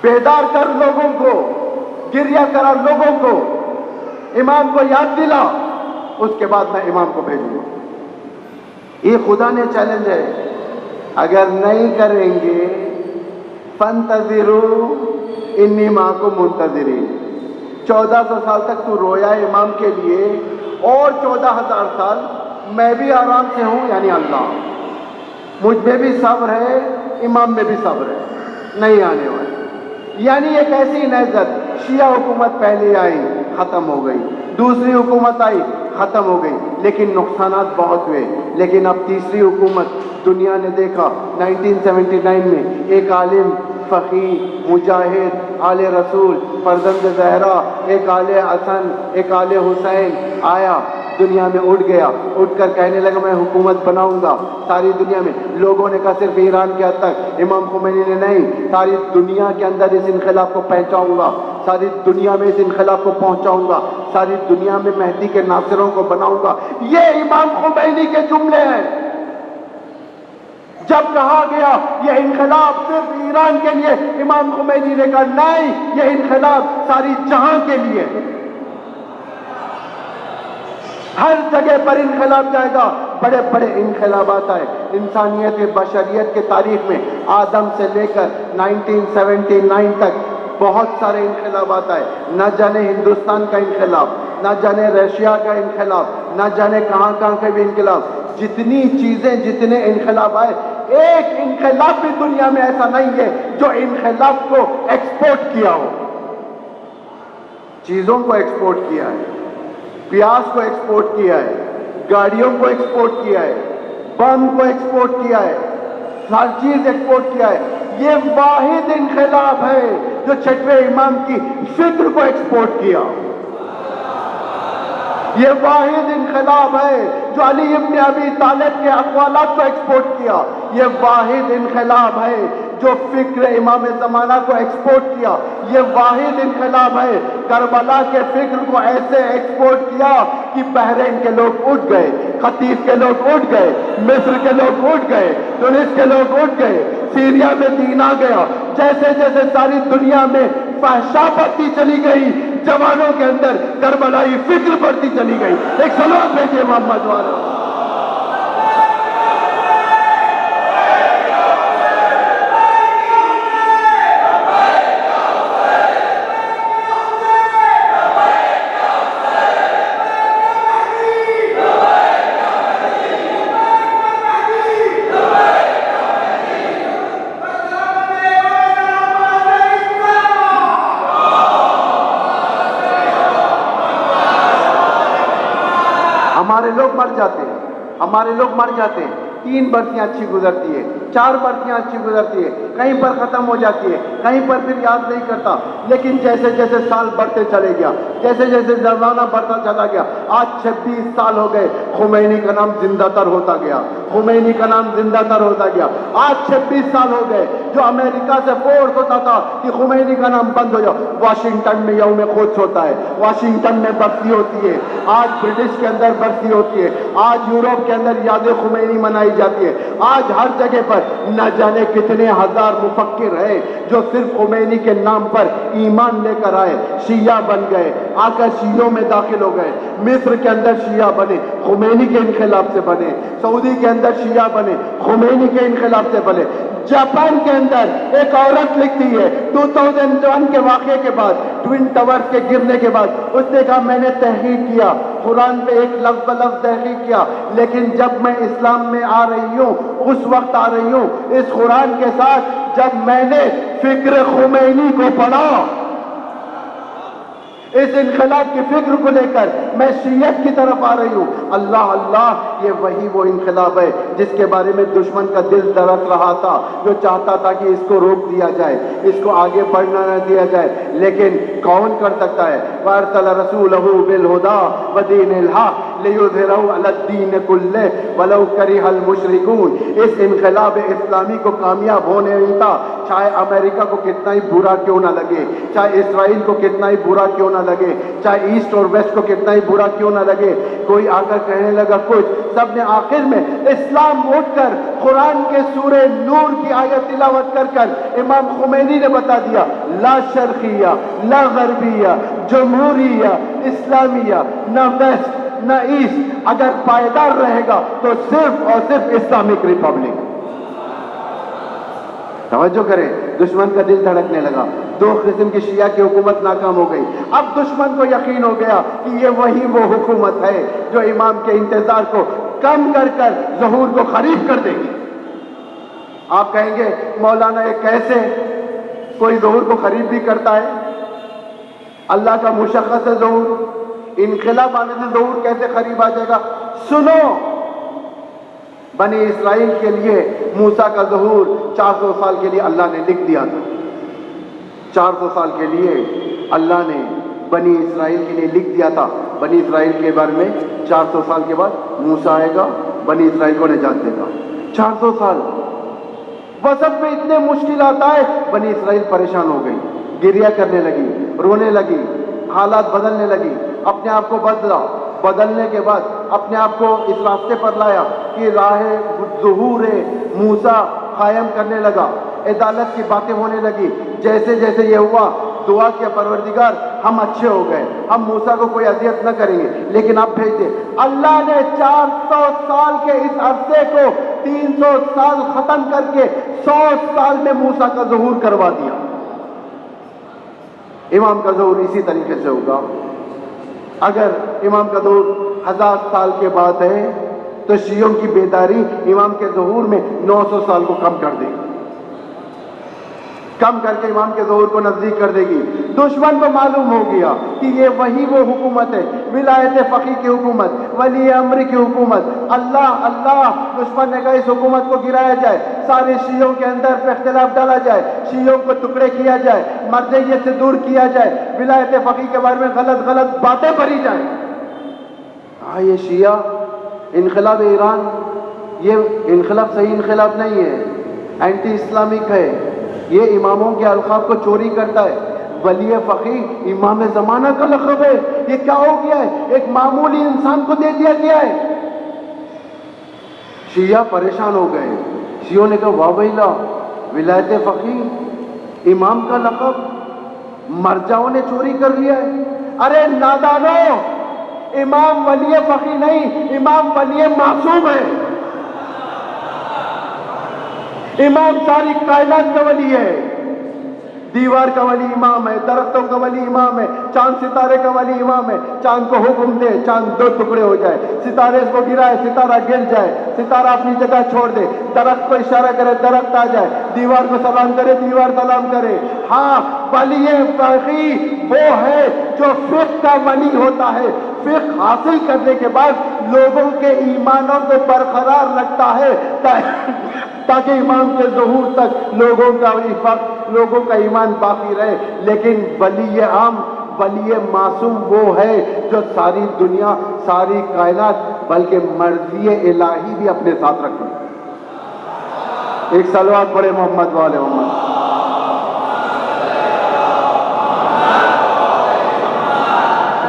بیدار کر لوگوں کو، گریہ کرا لوگوں کو، امام کو یاد دلا، اس کے بعد میں امام کو بھیجوں گا۔ یہ خدا نے چیلنج ہے۔ اگر نہیں کریں گے فانتظروا انی معکم منتظرین، 1400 سال تک تو رویا امام کے لیے، اور 14,000 سال میں بھی آرام سے ہوں، یعنی اللہ مجھ میں بھی صبر ہے، امام میں بھی صبر ہے، نہیں آنے والی۔ یعنی ایک ایسی نہضت، شیعہ حکومت پہلے آئی ختم ہو گئی، دوسری حکومت آئی ختم ہو گئی، لیکن نقصانات بہت ہوئے۔ لیکن اب تیسری حکومت دنیا نے دیکھا 1979 میں ایک عالم، فقیہ، مجاہد، آل رسول، فرزند زہرا، ایک آل حسن، ایک آل حسین آیا، دنیا میں اٹھ گیا، اٹھ کر کہنے لگا میں حکومت بناؤں گا ساری دنیا میں۔ لوگوں نے کہا صرف ایران کے حد تک، امام خمینی نے نہیں، ساری دنیا کے اندر اس انقلاب کو پہنچاؤں گا، ساری دنیا میں اس انقلاب کو پہنچاؤں گا، ساری دنیا میں مہدی کے ناصروں کو بناؤں گا۔ یہ امام خمینی کے جملے ہیں۔ جب کہا گیا یہ انقلاب صرف ایران کے لیے، امام خمینی نے کہا نہیں، یہ انقلاب ساری جہاں کے لیے، ہر جگہ پر انقلاب جائے گا۔ بڑے بڑے انقلابات آئے انسانیت بشریت کے تاریخ میں، آدم سے لے کر 1979 تک بہت سارے انقلابات آئے، نہ جانے ہندوستان کا انقلاب، نہ جانے رشیا کا انقلاب، نہ جانے کہاں کہاں کے بھی انقلاب، جتنی چیزیں، جتنے انقلاب آئے، ایک انقلاب بھی دنیا میں ایسا نہیں ہے جو انقلاب کو ایکسپورٹ کیا ہو۔ چیزوں کو ایکسپورٹ کیا ہے، پیاز کو ایکسپورٹ کیا ہے، گاڑیوں کو ایکسپورٹ کیا ہے، بم کو ایکسپورٹ کیا ہے، ہر چیز ایکسپورٹ کیا ہے۔ یہ واحد انقلاب ہے جو چھٹویں امام کی فکر کو ایکسپورٹ کیا۔ یہ واحد انقلاب ہے جو علی ابن ابی طالب کے اقوالات کو ایکسپورٹ کیا۔ یہ واحد انقلاب ہے جو فکر امام زمانہ کو ایکسپورٹ کیا۔ یہ واحد انقلاب ہے کربلا کے فکر کو ایسے ایکسپورٹ کیا کہ بحرین کے لوگ اٹھ گئے، قطیف کے لوگ اٹھ گئے، مصر کے لوگ اٹھ گئے، تونس کے لوگ اٹھ گئے، سیریا میں دین آ گیا۔ جیسے جیسے ساری دنیا میں فحشا بڑھتی چلی گئی، جوانوں کے اندر کربلائی فکر بڑھتی چلی گئی۔ ایک صلوات بھیجیے محمد والا۔ ہمارے لوگ مر جاتے ہیں، ہمارے لوگ مر جاتے ہیں، 3 برسیاں اچھی گزرتی ہے، 4 برسیاں اچھی گزرتی ہے، کہیں پر ختم ہو جاتی ہے، کہیں پر پھر یاد نہیں کرتا۔ لیکن جیسے جیسے سال بڑھتے چلے گیا، جیسے جیسے زمانہ بڑھتا چلا گیا، آج 26 سال ہو گئے، خمینی کا نام زندہ تر ہوتا گیا، خمینی کا نام زندہ تر ہوتا گیا۔ آج 26 سال ہو گئے، جو امریکہ سے فورس ہوتا تھا کہ خمینی کا نام بند ہو جائے، واشنگٹن میں یوم قدس ہوتا ہے، واشنگٹن میں برسی ہوتی ہے، آج برٹش کے اندر برسی ہوتی ہے، آج یورپ کے اندر یاد خمینی منائی جاتی ہے۔ آج ہر جگہ پر نہ جانے کتنے ہزار مفکر ہیں جو صرف خمینی کے نام پر ایمان لے کر آئے، شیعہ بن گئے، آ کر شیعوں میں داخل ہو گئے۔ مصر کے اندر شیعہ بنے، خمینی کے انقلاب سے بنے، سعودی کے اندر شیعہ بنے، خمینی کے انقلاب سے بنے۔ جاپان کے اندر ایک عورت لکھتی ہے 2001 کے واقعے کے بعد، ٹوین ٹاورز کے گرنے کے بعد، اس نے کہا میں نے تحقیق کیا، قرآن پہ ایک لفظ بلفظ تحقیق کیا، لیکن جب میں اسلام میں آ رہی ہوں، اس وقت آ رہی ہوں اس قرآن کے ساتھ جب میں نے فکر خمینی کو پڑھا، اس انقلاب کی فکر کو لے کر میں شیعت کی طرف آ رہی ہوں۔ اللہ اللہ، یہ وہی وہ انقلاب ہے جس کے بارے میں دشمن کا دل دھڑک رہا تھا، جو چاہتا تھا کہ اس کو روک دیا جائے، اس کو آگے بڑھنا نہ دیا جائے، لیکن کون کر سکتا ہے؟ وَأَرْسَلَ رَسُولَهُ بِالْهُدَىٰ وَدِينِ الْحَقِّ، لیظہرہ علی الدین کلہ ولو کرہ المشرکون۔ اس انقلاب اسلامی کو کامیاب ہونے نہیں تھا، چاہے امریکہ کو کتنا ہی برا کیوں نہ لگے، چاہے اسرائیل کو کتنا ہی برا کیوں نہ لگے، چاہے ایسٹ اور ویسٹ کو کتنا ہی برا کیوں نہ لگے، کوئی آ کر کہنے لگا کچھ، سب نے آخر میں اسلام اٹھ کر قرآن کے سورہ نور کی آیت تلاوت کر کر امام خمینی نے بتا دیا، لا شرقیہ لا غربیہ جمہوریہ اسلامیہ، نہ ویسٹ نہ ایسٹ، اگر پائیدار رہے گا تو صرف اور صرف اسلامک ریپبلک۔ توجہ کریں، دشمن کا دل دھڑکنے لگا، دو قسم کی شیعہ کی حکومت ناکام ہو گئی۔ اب دشمن کو یقین ہو گیا کہ یہ وہی وہ حکومت ہے جو امام کے انتظار کو کم کر کر ظہور کو قریب کر دے گی۔ آپ کہیں گے مولانا یہ کیسے کوئی ظہور کو قریب بھی کرتا ہے؟ اللہ کا مشخص ہے ظہور، انقلاب آنے سے ظہور کیسے قریب آ جائے گا؟ سنو، بنی اسرائیل کے لیے موسیٰ کا ظہور 400 سال کے لیے اللہ نے لکھ دیا تھا۔ 400 سال کے لیے اللہ نے بنی اسرائیل کے لیے لکھ دیا تھا، بنی اسرائیل کے بارے میں 400 سال کے بعد موسیٰ آئے گا، بنی اسرائیل کو نجات دے گا۔ 400 سال وسط میں اتنے مشکلات آئے، بنی اسرائیل پریشان ہو گئی، گریہ کرنے لگی، رونے لگی، حالات بدلنے لگی، اپنے آپ کو بدلنے کے بعد اپنے آپ کو اس راستے پر لایا کہ راہ ظہور موسیٰ قائم کرنے لگا، عدالت کی باتیں ہونے لگی۔ جیسے جیسے یہ ہوا، دعا کیا پروردگار ہم اچھے ہو گئے، ہم موسیٰ کو کوئی اذیت نہ کریں گے، لیکن اب بھیج دے۔ اللہ نے 400 سال کے اس عرصے کو 300 سال ختم کر کے 100 سال میں موسیٰ کا ظہور کروا دیا۔ امام کا ظہور اسی طریقے سے ہوگا۔ اگر امام کا ظہور 1000 سال کے بعد ہے تو شیعوں کی بیداری امام کے ظہور میں 900 سال کو کم کر دے گی، کم کر کے امام کے ظہور کو نزدیک کر دے گی۔ دشمن کو معلوم ہو گیا کہ یہ وہی وہ حکومت ہے، ولایت فقیہ کی حکومت، ولی امر کی حکومت، اللہ اللہ۔ دشمن نے کہا اس حکومت کو گرایا جائے، سارے شیعوں کے اندر پہ اختلاف ڈالا جائے، شیعوں کو ٹکڑے کیا جائے، مرجعیت سے دور کیا جائے، ولایت فقیہ کے بارے میں غلط غلط باتیں بھری جائیں۔ یہ شیعہ انقلاب ایران، یہ انقلاب صحیح انقلاب نہیں ہے، اینٹی اسلامک ہے، یہ اماموں کے القاب کو چوری کرتا ہے۔ ولی فقیہ امام زمانہ کا لقب ہے، یہ کیا ہو گیا ہے؟ ایک معمولی انسان کو دے دیا گیا ہے۔ شیعہ پریشان ہو گئے، شیعوں نے کہا واہ ویلا، ولایت فقیہ امام کا لقب مرجعوں نے چوری کر لیا ہے۔ ارے نادانو، امام ولی فقیہ نہیں، امام ولی معصوم ہے۔ امام ساری کائنات کا ولی ہے، دیوار کا ولی امام ہے، درختوں کا ولی امام ہے، چاند ستارے کا ولی امام ہے۔ چاند کو حکم دے چاند 2 ٹکڑے ہو جائے، ستارے اس کو گرائے ستارہ گر جائے، ستارہ اپنی جگہ چھوڑ دے، درخت کو اشارہ کرے درخت آ جائے، دیوار کو سلام کرے دیوار سلام کرے۔ ہاں، ولی فقیہ وہ ہے جو فقہ کا ولی ہوتا ہے، فقہ حاصل کرنے کے بعد لوگوں کے ایمانوں کو برقرار رکھتا ہے تاکہ امام کے ظہور تک لوگوں کا ایمان باقی رہے۔ لیکن ولی عام، ولی معصوم وہ ہے جو ساری دنیا، ساری کائنات، بلکہ مرضی الہی بھی اپنے ساتھ رکھے۔ ایک صلوات پڑھے محمد والے محمد۔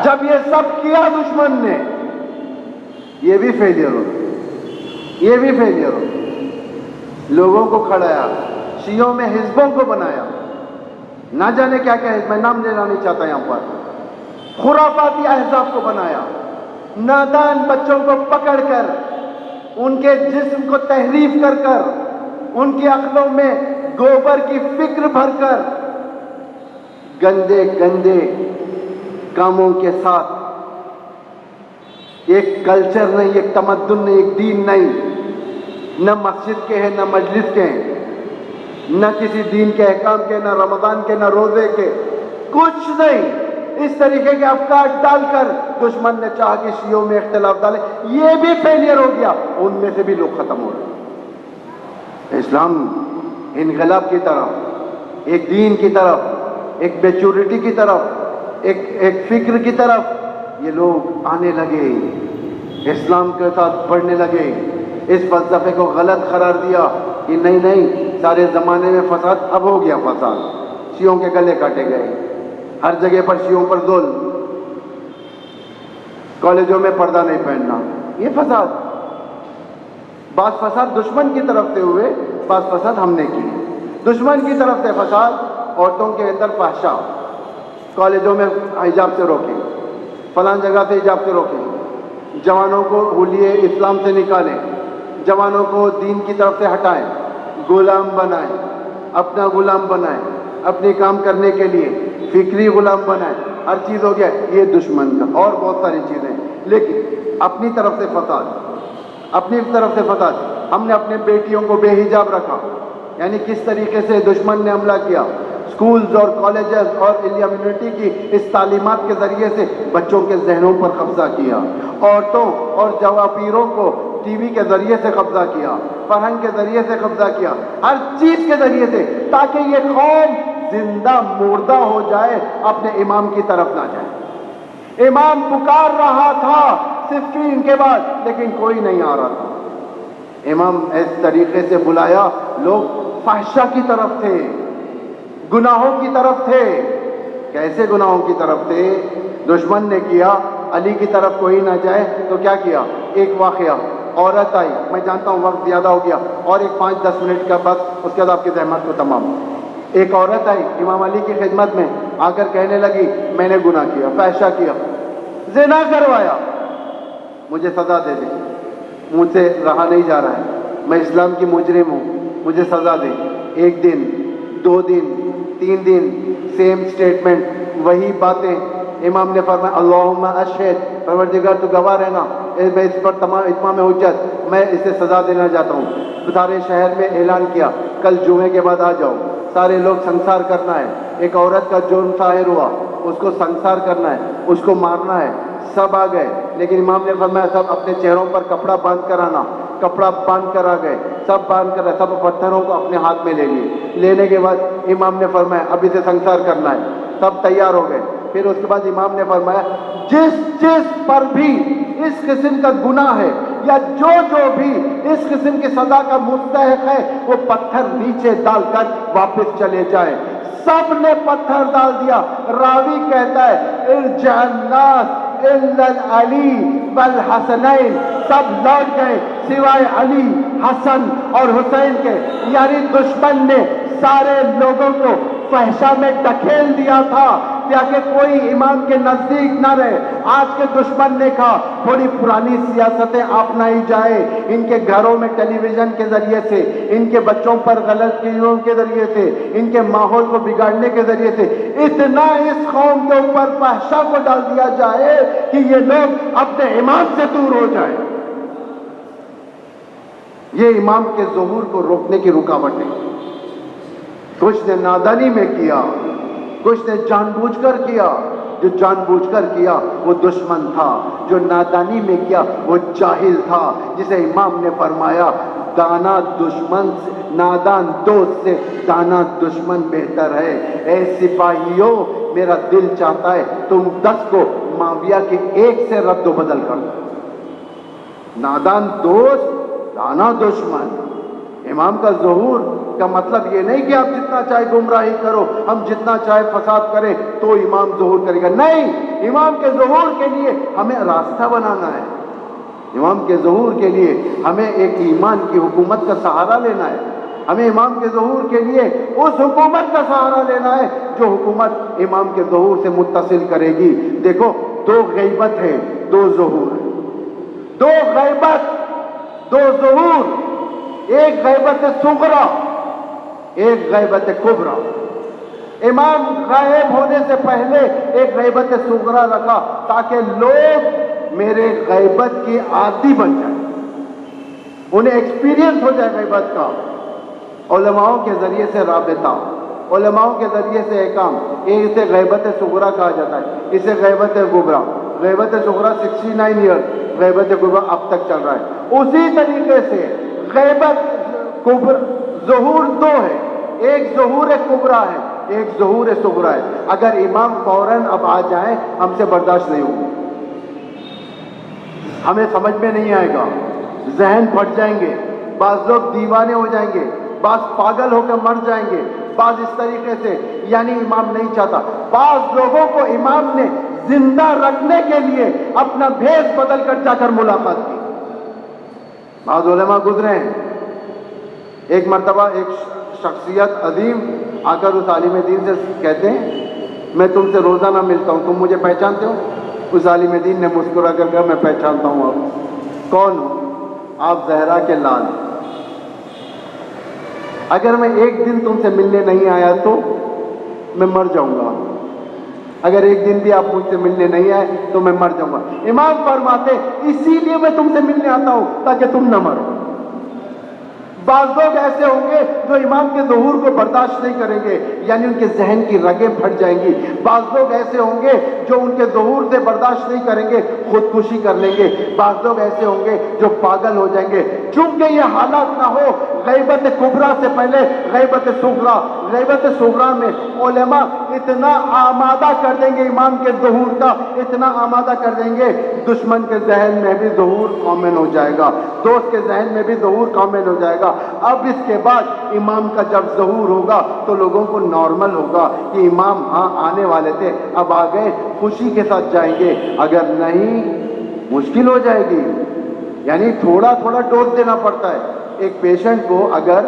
جب یہ سب کیا دشمن نے، یہ بھی فیلئر ہو، یہ بھی فیلئر ہو، لوگوں کو کھڑایا، شیعوں میں حزبوں کو بنایا، نہ جانے کیا کیا حزب، میں نام لینا نہیں چاہتا یہاں پر، خرافاتی احزاب کو بنایا، نادان بچوں کو پکڑ کر، ان کے جسم کو تحریف کر کر، ان کی عقلوں میں گوبر کی فکر بھر کر، گندے گندے کاموں کے ساتھ، ایک کلچر نہیں، ایک تمدن نہیں، ایک دین نہیں، نہ مسجد کے ہیں نہ مجلس کے ہیں، نہ کسی دین کے احکام کے، نہ رمضان کے، نہ روزے کے، کچھ نہیں۔ اس طریقے کے افکار ڈال کر دشمن نے چاہا کہ شیعوں میں اختلاف ڈالے، یہ بھی فیلئر ہو گیا، ان میں سے بھی لوگ ختم ہو گئے۔ اسلام انقلاب کی طرف، ایک دین کی طرف، ایک میچورٹی کی طرف، ایک فکر کی طرف یہ لوگ آنے لگے، اسلام کے ساتھ بڑھنے لگے، اس فلسفے کو غلط قرار دیا کہ نہیں سارے زمانے میں فساد، اب ہو گیا فساد، شیعوں کے گلے کاٹے گئے، ہر جگہ پر شیعوں پر ظلم، کالجوں میں پردہ نہیں پہننا، یہ فساد۔ بعض فساد دشمن کی طرف سے ہوئے، بعض فساد ہم نے کیے۔ دشمن کی طرف سے فساد، عورتوں کے اندر فحشا، کالجوں میں حجاب سے روکیں، فلاں جگہ سے حجاب سے روکیں، جوانوں کو حلیے اسلام سے نکالیں، جوانوں کو دین کی طرف سے ہٹائیں، غلام بنائیں، اپنا غلام بنائیں، اپنے کام کرنے کے لیے فکری غلام بنائیں، ہر چیز ہو گیا یہ دشمن کا، اور بہت ساری چیزیں، لیکن اپنی طرف سے فساد، اپنی طرف سے فساد۔ ہم نے اپنے بیٹیوں کو بے حجاب رکھا، یعنی کس طریقے سے دشمن نے حملہ کیا، سکولز اور کالجز اور امیونٹی کی اس تعلیمات کے ذریعے سے بچوں کے ذہنوں پر قبضہ کیا، عورتوں اور جوابیروں کو ٹی وی کے ذریعے سے قبضہ کیا، فرہنگ کے ذریعے سے قبضہ کیا، ہر چیز کے ذریعے سے، تاکہ یہ قوم زندہ مردہ ہو جائے، اپنے امام کی طرف نہ جائے۔ امام پکار رہا تھا صفین کے بعد، لیکن کوئی نہیں آ رہا تھا۔ امام اس طریقے سے بلایا، لوگ فحشہ کی طرف تھے، گناہوں کی طرف تھے۔ کیسے گناہوں کی طرف تھے؟ دشمن نے کیا، علی کی طرف کوئی نہ جائے تو کیا کیا؟ ایک واقعہ، عورت آئی، میں جانتا ہوں وقت زیادہ ہو گیا، اور ایک 5-10 منٹ کا بس، اس کے بعد آپ کی زحمت کو تمام۔ ایک عورت آئی امام علی کی خدمت میں، آ کر کہنے لگی میں نے گناہ کیا، فحشہ کیا، زنا کروایا، مجھے سزا دے دے، مجھ سے رہا نہیں جا رہا ہے، میں اسلام کی مجرم ہوں، مجھے سزا دے۔ 1 دن 2 دن 3 دن سیم سٹیٹمنٹ، وہی باتیں۔ امام نے فرمایا اللہم اشہد، پروردگار تو گواہ رہنا، میں اس پر تمام اتمام حجت، میں اسے سزا دینا چاہتا ہوں۔ سارے شہر میں اعلان کیا کل جمعے کے بعد آ جاؤ، سارے لوگ سنسار کرنا ہے۔ ایک عورت کا جرم ظاہر ہوا، اس کو سنسار کرنا ہے، اس کو مارنا ہے، سب آ گئے، لیکن امام نے فرمایا سب اپنے چہروں پر کپڑا باندھ کر آنا، کپڑا باندھ کر آ گئے، سب باندھ کر، سب پتھروں کو اپنے ہاتھ میں لے لیے۔ لینے کے بعد امام نے فرمایا اب اسے سنسار کرنا ہے، سب تیار ہو گئے۔ پھر اس کے بعد امام نے فرمایا جس پر بھی اس قسم کا گناہ ہے، یا جو بھی اس قسم کی سزا کا مستحق ہے، وہ پتھر نیچے ڈال کر واپس چلے جائے۔ سب نے پتھر ڈال دیا۔ راوی کہتا ہے ارجع الناس الا علی والحسنین، سب لوٹ گئے سوائے علی، حسن اور حسین کے، یعنی دشمن نے سارے لوگوں کو فحشہ میں ڈھکیل دیا تھا تاکہ کوئی امام کے نزدیک نہ رہے۔ آج کے دشمن نے کہا تھوڑی پرانی سیاستیں اپنائی جائے، ان کے گھروں میں ٹیلی ویژن کے ذریعے سے، ان کے بچوں پر غلط چیزوں کے ذریعے سے، ان کے ماحول کو بگاڑنے کے ذریعے سے اتنا اس قوم کے اوپر فحشہ کو ڈال دیا جائے کہ یہ لوگ اپنے امام سے دور ہو جائیں۔ یہ امام کے ظہور کو روکنے کی رکاوٹیں، کچھ نے نادانی میں کیا، کچھ نے جان بوجھ کر کیا۔ جو جان بوجھ کر کیا وہ دشمن تھا، جو نادانی میں کیا وہ جاہل تھا، جسے امام نے فرمایا دانا دشمن سے، نادان دوست سے دانا دشمن بہتر ہے۔ اے سپاہیوں، میرا دل چاہتا ہے تم 10 کو معاویہ کے 1 سے رد و بدل کر دو۔ نادان دوست، دانا دشمن۔ امام کا ظہور کا مطلب یہ نہیں کہ آپ جتنا چاہے گمراہی کرو، ہم جتنا چاہے فساد کریں تو امام ظہور کرے گا، نہیں۔ امام کے ظہور کے لیے ہمیں راستہ بنانا ہے، امام کے ظہور کے لیے ہمیں ایک ایمان کی حکومت کا سہارا لینا ہے، ہمیں امام کے ظہور کے لیے اس حکومت کا سہارا لینا ہے جو حکومت امام کے ظہور سے متصل کرے گی۔ دیکھو 2 غیبت ہے، 2 ظہور ہے، 2 غیبت 2 ظہور، ایک غیبت صغرا، ایک غیبت کبرا۔ امام غائب ہونے سے پہلے ایک غیبت صغرا رکھا تاکہ لوگ میرے غیبت کی عادی بن جائیں، انہیں ایکسپیرینس ہو جائے غیبت کا۔ علماؤں کے ذریعے سے رابطہ، علماؤں کے ذریعے سے احکام، اسے غیبت صغرا کہا جاتا ہے، اسے غیبت کبرا۔ غیبت صغرا 69 ایئر، غیبت کبرا اب تک چل رہا ہے۔ اسی طریقے سے غیبت کبرا ظہور 2 ہے، ایک ظہور کبرا ہے، ایک ظہور صغرا ہے۔ اگر امام فوراً اب آ جائیں ہم سے برداشت نہیں ہوگی، ہمیں سمجھ میں نہیں آئے گا، ذہن پھٹ جائیں گے، بعض لوگ دیوانے ہو جائیں گے، بعض پاگل ہو کر مر جائیں گے، بعض اس طریقے سے، یعنی امام نہیں چاہتا۔ بعض لوگوں کو امام نے زندہ رکھنے کے لیے اپنا بھیس بدل کر جا کر ملاقات کی۔ بعض علماء گزرے ہیں، ایک مرتبہ ایک شخصیت عظیم آ کر اس عالم دین سے کہتے ہیں میں تم سے روزانہ ملتا ہوں، تم مجھے پہچانتے ہو؟ اس عالم دین نے مسکرا کر کہا میں پہچانتا ہوں۔ آپ کون ہو؟ آپ زہرا کے لال۔ اگر میں ایک دن تم سے ملنے نہیں آیا تو میں مر جاؤں گا، اگر ایک دن بھی آپ مجھ سے ملنے نہیں آئے تو میں مر جاؤں گا۔ امام فرماتے اسی لیے میں تم سے ملنے آتا ہوں تاکہ تم نہ مرو۔ بعض لوگ ایسے ہوں گے جو امام کے ظہور کو برداشت نہیں کریں گے، یعنی ان کے ذہن کی رگیں پھٹ جائیں گی۔ بعض لوگ ایسے ہوں گے جو ان کے ظہور سے برداشت نہیں کریں گے، خودکشی کر لیں گے۔ بعض لوگ ایسے ہوں گے جو پاگل ہو جائیں گے۔ چونکہ یہ حالات نہ ہو، غیبت کبریٰ سے پہلے غیبت صغریٰ، غیبت صغریٰ میں علماء اتنا آمادہ کر دیں گے امام کے ظہور کا، اتنا آمادہ کر دیں گے، دشمن کے ذہن میں بھی ظہور کامل ہو جائے گا، دوست کے ذہن میں بھی ظہور کامل ہو جائے گا۔ اب اس کے بعد امام کا جب ظہور ہوگا تو لوگوں کو نارمل ہوگا کہ امام ہاں آنے والے تھے، اب آ گئے، خوشی کے ساتھ جائیں گے، اگر نہیں مشکل ہو جائے گی۔ یعنی تھوڑا تھوڑا ڈوز دینا پڑتا ہے۔ ایک پیشنٹ کو اگر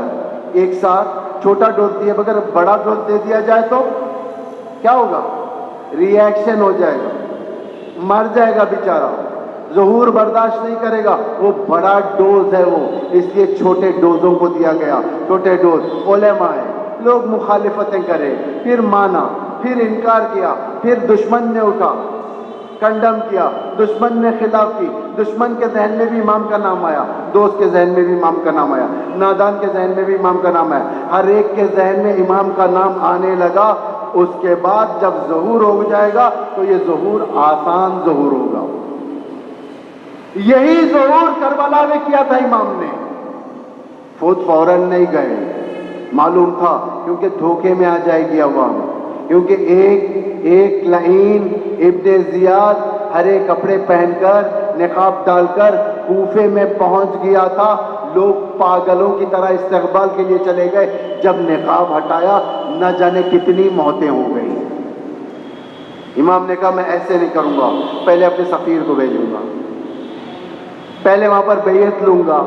ایک ساتھ چھوٹا ڈوز دیے بغیر بڑا ڈوز دے دیا جائے تو کیا ہوگا؟ ری ایکشن ہو جائے گا، مر جائے گا بیچارہ، ظہور برداشت نہیں کرے گا۔ وہ بڑا ڈوز ہے، وہ اس لیے چھوٹے ڈوزوں کو دیا گیا، چھوٹے ڈوز۔ علماء ہیں، لوگ مخالفتیں کرے، پھر مانا، پھر انکار کیا، پھر دشمن نے اٹھا، کنڈم کیا، دشمن نے خلاف کی، دشمن کے ذہن میں بھی امام کا نام آیا، دوست کے ذہن میں بھی امام کا نام آیا، نادان کے ذہن میں بھی امام کا نام آیا، ہر ایک کے ذہن میں امام کا نام آنے لگا۔ اس کے بعد جب ظہور ہو جائے گا تو یہ ظہور آسان ظہور ہوگا۔ یہی ظہور کربلا میں کیا تھا امام نے، خود فوراً نہیں گئے، معلوم تھا کیونکہ دھوکے میں آ جائے گی عوام، کیونکہ ایک لعین ابن زیاد ہرے کپڑے پہن کر نقاب ڈال کر کوفے میں پہنچ گیا تھا۔ لوگ پاگلوں کی طرح استقبال کے لیے چلے گئے، جب نقاب ہٹایا نہ جانے کتنی موتیں ہو گئی۔ امام نے کہا میں ایسے نہیں کروں گا، پہلے اپنے سفیر کو بھیجوں گا، پہلے وہاں پر بیعت لوں گا۔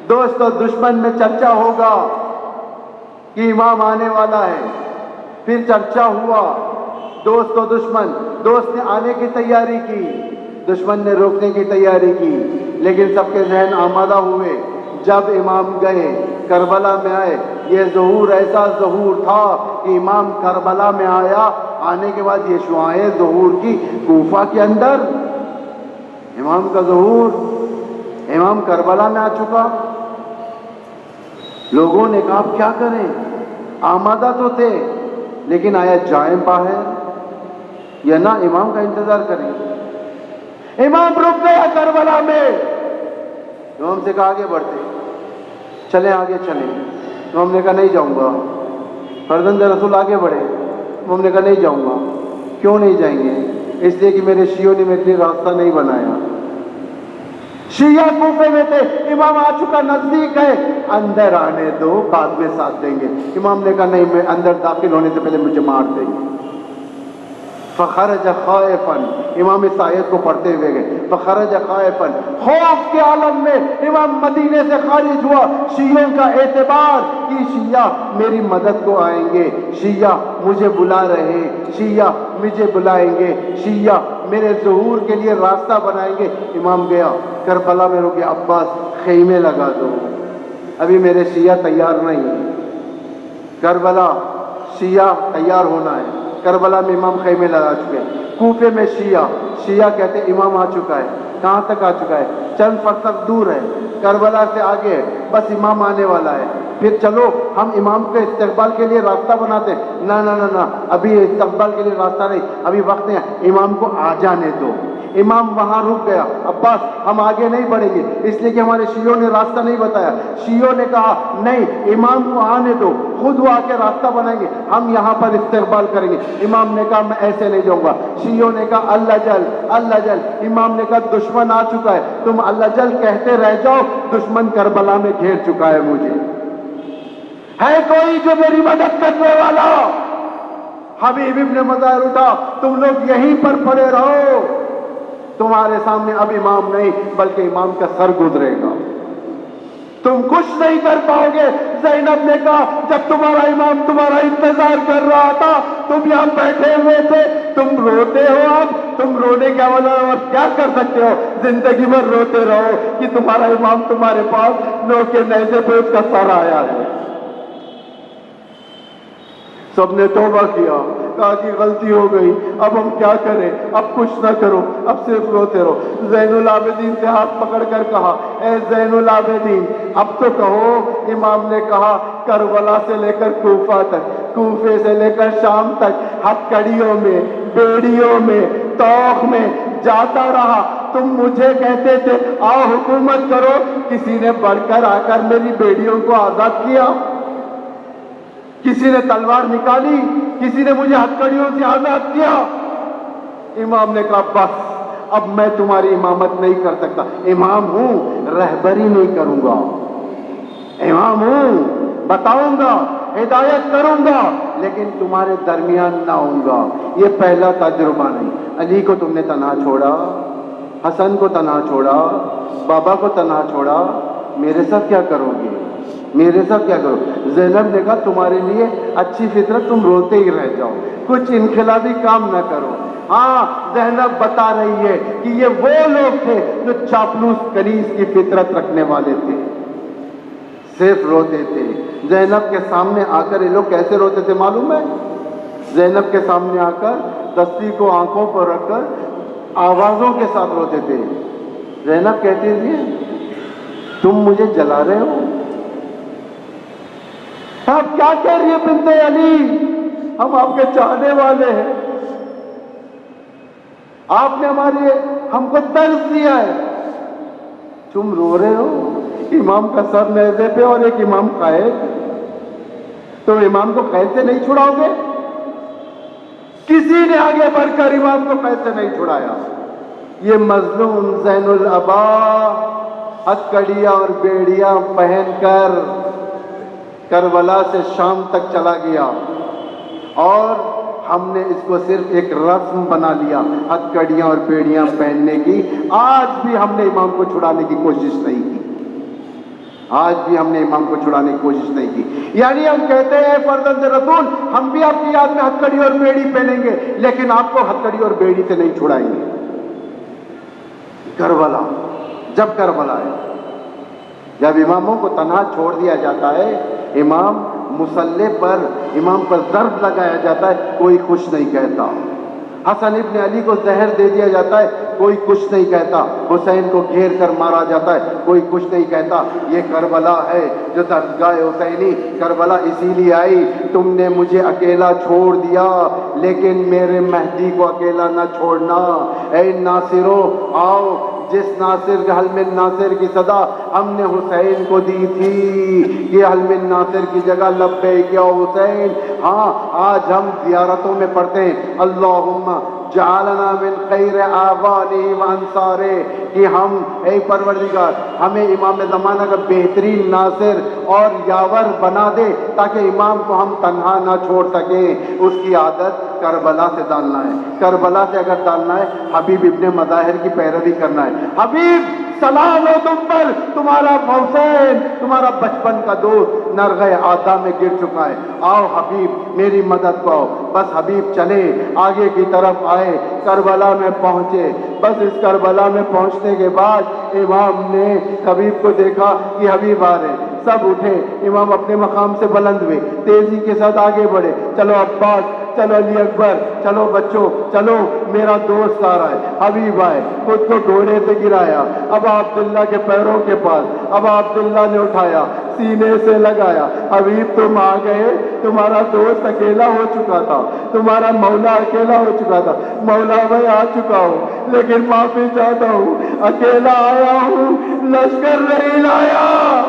دوست اور دشمن میں چرچا ہوگا کہ امام آنے والا ہے، پھر چرچا ہوا، دوست و دشمن، دوست نے آنے کی تیاری کی، دشمن نے روکنے کی تیاری کی، لیکن سب کے ذہن آمادہ ہوئے۔ جب امام گئے، کربلا میں آئے، یہ ظہور ایسا ظہور تھا کہ امام کربلا میں آیا، آنے کے بعد یہ شعاعیں ظہور کی کوفہ کے اندر، امام کا ظہور، امام کربلا میں آ چکا۔ لوگوں نے کہا اب کیا کریں، آمادہ تو تھے لیکن آیا جائیں باہر یا نہ امام کا انتظار کریں۔ امام رک گیا کربلا میں، امام سے کہا آگے بڑھتے، چلیں آگے چلیں۔ امام نے کہا نہیں جاؤں گا۔ فرزند رسول آگے بڑھے، امام نے کہا نہیں جاؤں گا۔ کیوں نہیں جائیں گے؟ اس لیے کہ میرے شیعوں نے میرے لیے راستہ نہیں بنایا۔ شیعہ کوفے میں تھے، امام آ چکا، نزدیک ہے، اندر آنے دو، بعد میں ساتھ دیں گے۔ امام نے کہا نہیں، میں اندر داخل ہونے سے پہلے مجھے مار دیں گے۔ فخرج خائفا، امام اس آیت کو پڑھتے ہوئے گئے، فخرج خائفا، خوف کے عالم میں امام مدینے سے خارج ہوا۔ شیعوں کا اعتبار کہ شیعہ میری مدد کو آئیں گے، شیعہ مجھے بلا رہے ہیں، شیعہ مجھے بلائیں گے، شیعہ میرے ظہور کے لیے راستہ بنائیں گے۔ امام گیا کربلا میں، رکے، عباس خیمے لگا دو، ابھی میرے شیعہ تیار نہیں، کربلا شیعہ تیار ہونا ہے۔ کربلا میں امام خیمے لگا چکے ہیں۔ کوفے میں شیعہ کہتے ہیں امام آ چکا ہے۔ کہاں تک آ چکا ہے؟ چند فرسخ دور ہے، کربلا سے آگے ہے، بس امام آنے والا ہے۔ پھر چلو ہم امام کے استقبال کے لیے راستہ بناتے ہیں. نہ ابھی استقبال کے لیے راستہ نہیں, ابھی وقت نہیں ہے, امام کو آ جانے دو. امام وہاں رک گیا. عباس ہم آگے نہیں بڑھیں گے اس لیے کہ ہمارے شیعوں نے راستہ نہیں بتایا. شیعوں نے کہا نہیں, امام کو آنے دو, خود وہ آ کے راستہ بنائیں گے, ہم یہاں پر استقبال کریں گے. امام نے کہا میں ایسے نہیں جاؤں گا. شیعوں نے کہا اللہ جل. امام نے کہا دشمن آ چکا ہے, تم اللہ جل کہتے رہ جاؤ, دشمن کربلا میں گھیر چکا ہے مجھے. ہے کوئی جو میری مدد کرنے والا؟ حبیب ابن مظاہر اٹھا, تم لوگ یہیں پر پڑے رہو, تمہارے سامنے اب امام نہیں بلکہ امام کا سر گزرے گا, تم کچھ نہیں کر پاؤ گے. زینب نے کہا جب تمہارا امام تمہارا انتظار کر رہا تھا, تم یہاں بیٹھے ہوئے تھے, تم روتے ہو, اب تم رونے کا والا اور کیا کر سکتے ہو؟ زندگی بھر روتے رہو کہ تمہارا امام تمہارے پاس نو کے نیزے پہ اس کا سر آیا ہے. سب نے توبہ کیا, کہا کہ غلطی ہو گئی, اب ہم کیا کریں, اب کچھ نہ کرو, اب صرف روتے رہو. زین العابدین سے ہاتھ پکڑ کر کہا اے زین العابدین اب تو کہو. امام نے کہا کربلا سے لے کر کوفہ تک, کوفے سے لے کر شام تک, ہتھکڑیوں میں, بیڑیوں میں, توخ میں جاتا رہا. تم مجھے کہتے تھے آؤ حکومت کرو, کسی نے بڑھ کر آ کر میری بیڑیوں کو آزاد کیا, کسی نے تلوار نکالی, کسی نے مجھے ہتھکڑیوں سے آزاد کیا. امام نے کہا بس اب میں تمہاری امامت نہیں کر سکتا. امام ہوں, رہبری نہیں کروں گا. امام ہوں, بتاؤں گا, ہدایت کروں گا, لیکن تمہارے درمیان نہ ہوں گا. یہ پہلا تجربہ نہیں. علی کو تم نے تنہا چھوڑا, حسن کو تنہا چھوڑا, بابا کو تنہا چھوڑا, میرے ساتھ کیا کرو گے, میرے ساتھ کیا کرو؟ زینب نے کہا تمہارے لیے اچھی فطرت, تم روتے ہی رہ جاؤ, کچھ انقلابی کام نہ کرو. ہاں زینب بتا رہی ہے کہ یہ وہ لوگ تھے جو چاپلوس کنیز کی فطرت رکھنے والے تھے, صرف روتے تھے. زینب کے سامنے آ کر یہ لوگ کیسے روتے تھے معلوم ہے؟ زینب کے سامنے آ کر دستی کو آنکھوں پر رکھ کر آوازوں کے ساتھ روتے تھے. زینب کہتی تھی تم مجھے جلا رہے ہو. آپ کیا کہہ رہی ہے بنت علی, ہم آپ کے چاہنے والے ہیں, آپ نے ہم کو درس دیا ہے, تم رو رہے ہو. امام کا سر نیزے پہ اور ایک امام قائد, تم امام کو قید سے نہیں چھڑاؤ گے؟ کسی نے آگے بڑھ کر امام کو قید سے نہیں چھڑایا. یہ مظلوم زین العبا ہتھکڑیاں اور بیڑیاں پہن کر کربلا سے شام تک چلا گیا, اور ہم نے اس کو صرف ایک رسم بنا لیا ہتھکڑیاں اور بیڑیاں پہننے کی. آج بھی ہم نے امام کو چھڑانے کی کوشش نہیں کی, آج بھی ہم نے امام کو چھڑانے کی کوشش نہیں کی. یعنی ہم کہتے ہیں فرزند رسول, ہم بھی آپ کی یاد میں ہتھکڑی اور بیڑی پہنیں گے, لیکن آپ کو ہتھکڑی اور بیڑی سے نہیں چھڑائیں گے. کربلا, جب کربلا ہے, جب اماموں کو تنہا چھوڑ دیا جاتا ہے, امام مصلی پر امام پر ضرب لگایا جاتا ہے, کوئی کچھ نہیں کہتا. حسن ابن علی کو زہر دے دیا جاتا ہے, کوئی کچھ نہیں کہتا. حسین کو گھیر کر مارا جاتا ہے, کوئی کچھ نہیں کہتا. یہ کربلا ہے جو درگاہ حسینی. کربلا اسی لیے آئی, تم نے مجھے اکیلا چھوڑ دیا, لیکن میرے مہدی کو اکیلا نہ چھوڑنا. اے ناصرو آؤ, جس ناصر کے حلم ناصر کی صدا ہم نے حسین کو دی تھی, یہ حلم ناصر کی جگہ لبیک یا حسین. ہاں آج ہم زیارتوں میں پڑھتے ہیں اللہم جعلنا من خیر آبانی و انصارے, کہ ہم اے پروردگار ہمیں امام زمانہ کا بہترین ناصر اور یاور بنا دے, تاکہ امام کو ہم تنہا نہ چھوڑ سکیں. اس کی عادت کربلا سے ڈالنا ہے. کربلا سے اگر ڈالنا ہے, حبیب ابن مظاہر کی پیروی کرنا ہے. حبیب سلام ہو تم پر, تمہارا حسین تمہارا بچپن کا دوست نرغہ آدھا میں گر چکا ہے. آؤ حبیب میری مدد کو آؤ. بس حبیب چلے, آگے کی طرف آئے, کربلا میں پہنچے. بس اس کربلا میں پہنچنے کے بعد امام نے حبیب کو دیکھا کہ حبیب آ رہے, سب اٹھے. امام اپنے مقام سے بلند ہوئے, تیزی کے ساتھ آگے بڑھے. چلو عباس, چلو علی اکبر, چلو بچوں, چلو میرا دوست آ رہا ہے. حبیب آئے, خود کو گھوڑے سے گرایا, اب عبداللہ کے پیروں کے پاس, اب عبداللہ نے اٹھایا, سینے سے لگایا۔ حبیب تم آ گئے، تمہارا دوست اکیلا ہو چکا تھا، تمہارا مولا اکیلا ہو چکا تھا۔ مولا میں آ چکا ہوں لیکن معافی چاہتا ہوں، اکیلا آیا ہوں، لشکر نہیں لایا۔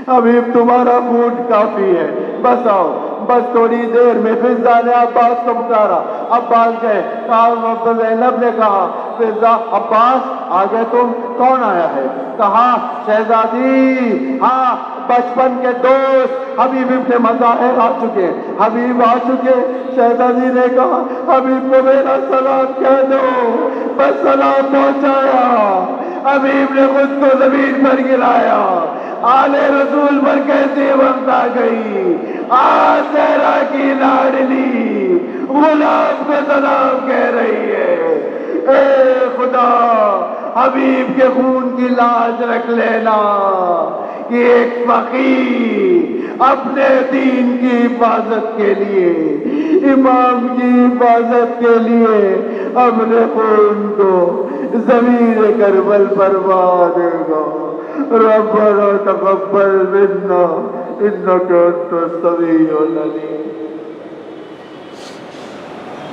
حبیب تمہارا موڈ کافی ہے، بس آؤ۔ بس تھوڑی دیر میں فضا نے عباس کو پکارا، عباس گئے، کہا زینب نے کہا فضا عباس آ گئے تم؟ کون آیا ہے؟ کہا شہزادی، ہاں بچپن کے دوست حبیب ابن مظاہر آ چکے، حبیب آ چکے۔ شہزادی نے کہا حبیب کو میرا سلام کہہ دو۔ بس سلام پہنچایا، حبیب نے خود کو زمین پر گرایا۔ آل رسول پر کیسی وقت آ گئی، آج زہرا کی لاڈلی غلام کو سلام کہہ رہی ہے۔ اے خدا، حبیب کے خون کی لاج رکھ لینا کہ ایک فقیر اپنے دین کی حفاظت کے لیے، امام کی حفاظت کے لیے اپنے خون کو زمین کربل پر بہا دے گا۔ ربنا تقبل منا انك انت السميع العليم۔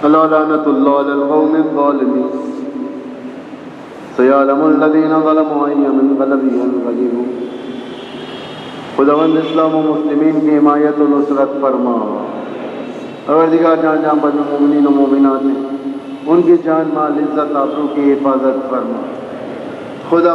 الا لعنة الله على القوم الظالمين سيعلم الذين ظلموا اي منقلب ينقلبون۔ خداوند اسلام و مسلمین کی حمایت و نصرت فرما۔ اور دیگر جان جان پر مومنین و مومنات ہیں، ان کی جان مال عزت آبرو کی حفاظت فرما۔ خدا